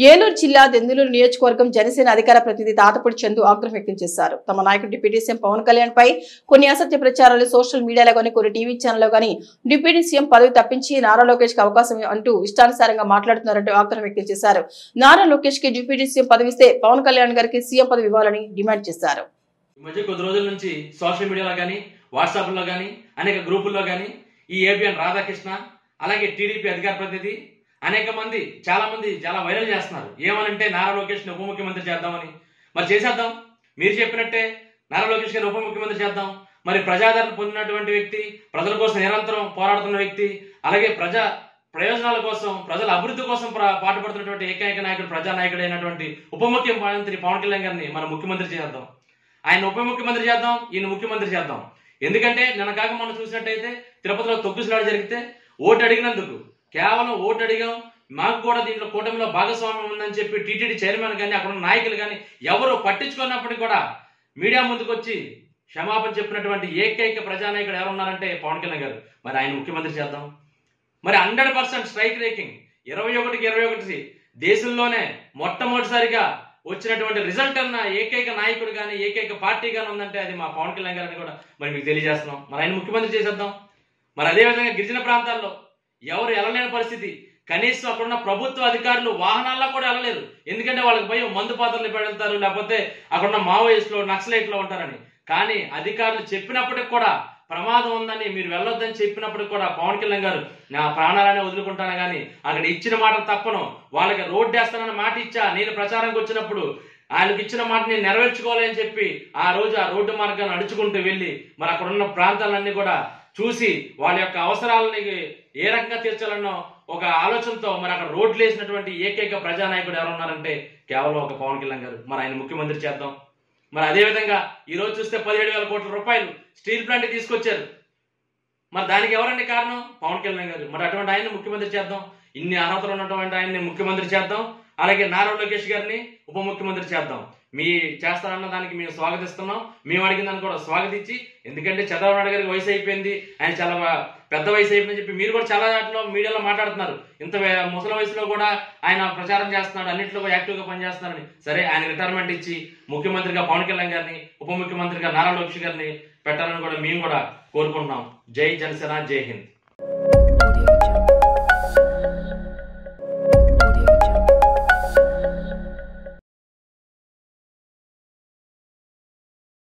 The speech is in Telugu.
ఏలూరు జిల్లా దెందులూరు నియోజకవర్గం జనసేన అధికార ప్రతినిధి తాతపూడి చందు ఆగ్రహం వ్యక్తం చేశారు. తమ నాయకుడు డిప్యూటీ సీఎం పవన్ కళ్యాణ్ పై కొన్ని అసత్య ప్రచారాలు సోషల్ మీడియాలో గానీ కొన్ని టీవీ ఛానల్లో గానీ డిప్యూటీ సీఎం పదవి తప్పించి నారా లోకేష్ కి అవకాశం అంటూ ఇష్టానుసారంగా మాట్లాడుతున్నారంటూ ఆగ్రహం వ్యక్తం చేశారు. నారా లోకేష్ కి డిప్యూటీ సీఎం పదవి ఇస్తే పవన్ కళ్యాణ్ గారికి సీఎం పదవి ఇవ్వాలని డిమాండ్ చేశారు. ఈ మధ్య కొద్ది రోజుల నుంచి సోషల్ మీడియాలో గానీ వాట్సాప్ లో గానీ అనేక గ్రూపుల్లో గానీ ఈ ఏబిఎన్ రాధాకృష్ణ అలాగే టీడీపీ అధికార ప్రతినిధి అనేక మంది చాలా వైరల్ చేస్తున్నారు. ఏమనంటే నారా లోకేష్ ని ఉప ముఖ్యమంత్రి చేద్దామని. మరి చేసేద్దాం, మీరు చెప్పినట్టే నారా లోకేష్ గారిని ఉప ముఖ్యమంత్రి చేద్దాం. మరి ప్రజాదరణ పొందినటువంటి వ్యక్తి, ప్రజల కోసం నిరంతరం పోరాడుతున్న వ్యక్తి, అలాగే ప్రజా ప్రయోజనాల కోసం, ప్రజల అభివృద్ధి కోసం పాటుపడుతున్నటువంటి ఏకైక నాయకుడు, ప్రజానాయకుడు అయినటువంటి ఉప ముఖ్యమంత్రి పవన్ కళ్యాణ్ గారిని మనం ముఖ్యమంత్రి చేద్దాం. ఆయన ఉప ముఖ్యమంత్రి చేద్దాం, ఈయన ముఖ్యమంత్రి చేద్దాం. ఎందుకంటే నిన్న కాక మనం చూసినట్టయితే తిరుపతిలో తొక్కిసలాట జరిగితే ఓటు అడిగినందుకు, కేవలం ఓటు అడిగాం, మాకు కూడా దీంట్లో కూటమిలో భాగస్వామ్యం ఉందని చెప్పి టీటీడీ చైర్మన్ కానీ అక్కడ ఉన్న నాయకులు కానీ ఎవరు పట్టించుకున్నప్పటికీ కూడా మీడియా ముందుకు వచ్చి క్షమాపణ చెప్పినటువంటి ఏకైక ప్రజానాయకుడు ఎవరున్నారంటే పవన్ కళ్యాణ్ గారు. మరి ఆయన ముఖ్యమంత్రి చేద్దాం. మరి 100% స్ట్రైక్ రేటింగ్ 21-21 దేశంలోనే మొట్టమొదటిసారిగా వచ్చినటువంటి రిజల్ట్ అన్న ఏకైక నాయకుడు కానీ ఏకైక పార్టీ కానీ ఉందంటే అది మా పవన్ కళ్యాణ్ గారిని కూడా మరి మీకు తెలియజేస్తున్నాం. మరి ఆయన ముఖ్యమంత్రి చేసేద్దాం. మరి అదేవిధంగా గిరిజన ప్రాంతాల్లో ఎవరు వెళ్ళలేని పరిస్థితి, కనీసం అక్కడున్న ప్రభుత్వ అధికారులు వాహనాల్లో కూడా వెళ్ళలేరు. ఎందుకంటే వాళ్ళకి భయం, మందు పాత్రలు పెడతారు, లేకపోతే అక్కడున్న మావోయిస్టులు నక్సలైట్లు ఉంటారని. కానీ అధికారులు చెప్పినప్పటికి కూడా ప్రమాదం ఉందని, మీరు వెళ్ళొద్దని చెప్పినప్పటికి కూడా పవన్ కళ్యాణ్ గారు నా ప్రాణాలనే వదులుకుంటాను కానీ అక్కడ ఇచ్చిన మాట తప్పను, వాళ్ళకి రోడ్డు వేస్తానని మాట ఇచ్చా, నేను ప్రచారంకి వచ్చినప్పుడు ఆయనకు ఇచ్చిన మాట నేను నెరవేర్చుకోవాలని చెప్పి ఆ రోజు ఆ రోడ్డు మార్గాన్ని నడుచుకుంటూ వెళ్ళి మరి అక్కడ ఉన్న ప్రాంతాలన్నీ కూడా చూసి వాళ్ళ యొక్క అవసరాలని ఏ రకంగా తీర్చాలన్నో ఒక ఆలోచనతో మరి అక్కడ రోడ్లు వేసినటువంటి ఏకైక ప్రజానాయకుడు ఎవరున్నారంటే కేవలం ఒక పవన్ కళ్యాణ్ గారు. మరి ఆయన ముఖ్యమంత్రి చేద్దాం. మరి అదేవిధంగా ఈ రోజు చూస్తే 17,000 కోట్ల రూపాయలు స్టీల్ ప్లాంట్ తీసుకొచ్చారు. మరి దానికి ఎవరండి కారణం? పవన్ కళ్యాణ్ గారు. మరి అటువంటి ఆయన్ని ముఖ్యమంత్రి చేద్దాం. ఇన్ని అర్హతలు ఉన్నటువంటి ఆయన్ని ముఖ్యమంత్రి చేద్దాం. అలాగే నారా లోకేష్ గారిని ఉప ముఖ్యమంత్రి చేద్దాం. మీ చేస్తారన్న దానికి మేము స్వాగతిస్తున్నాం. మేము అడిగిన దాన్ని కూడా స్వాగతించి, ఎందుకంటే చంద్రబాబు నాయుడు గారికి వయసు అయిపోయింది, ఆయన చాలా పెద్ద వయసు అయిపోయిందని చెప్పి మీరు కూడా చాలా దాంట్లో మీడియాలో మాట్లాడుతున్నారు. ఇంత ముసలి వయసులో కూడా ఆయన ప్రచారం చేస్తున్నాడు, అన్నింటిలో యాక్టివ్గా పనిచేస్తున్నారని. సరే, ఆయన రిటైర్మెంట్ ఇచ్చి ముఖ్యమంత్రిగా పవన్ కళ్యాణ్ గారిని, ఉప ముఖ్యమంత్రిగా నారా లోకేష్ గారిని పెట్టాలని కూడా మేము కూడా కోరుకుంటున్నాం. జై జనసేన, జై హింద్.